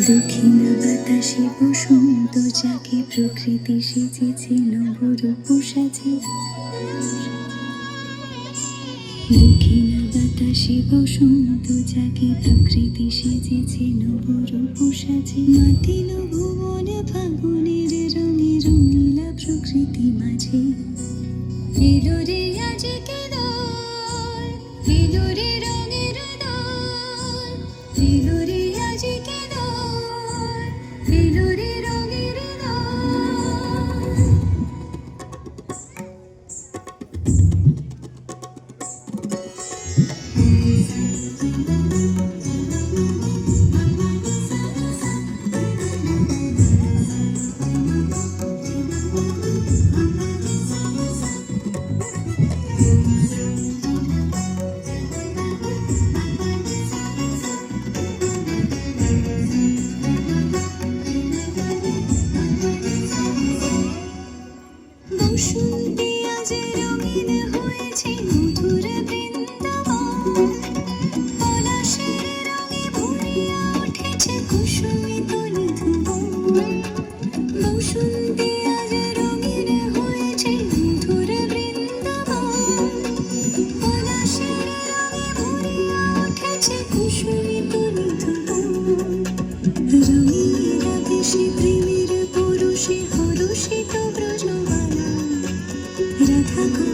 দক্ষিণ বাতাসে বসন্ত যাকে প্রকৃতি সেজেছে নবরূপ সাজে। দক্ষিণ বাতাসে বসন্ত যাকে প্রকৃতি সেজেছে নবরূপ সাজে। মাতিল ভুবন ফাগুনের রঙে রঙিলা প্রকৃতি মাঝে। এলো রে আজকে দোল, এলো রে রঙের দোল, এলো রে আজকে দোল, এলো রে রঙের দোল। বসন্তে আজ রঙিন হয়েছে মধুর বৃন্দাবন। পলাশের রঙে ভরিয়া উঠেছে কুসুমিত নিধুবন। বসন্তে আজ রঙিন হয়েছে মধুর বৃন্দাবন। পলাশের রঙে ভরিয়া উঠেছে কুসুমিত নিধুবন। রঙিন আকাশে প্রেমের পরশে হরষিত ব্রজবালা রাধা।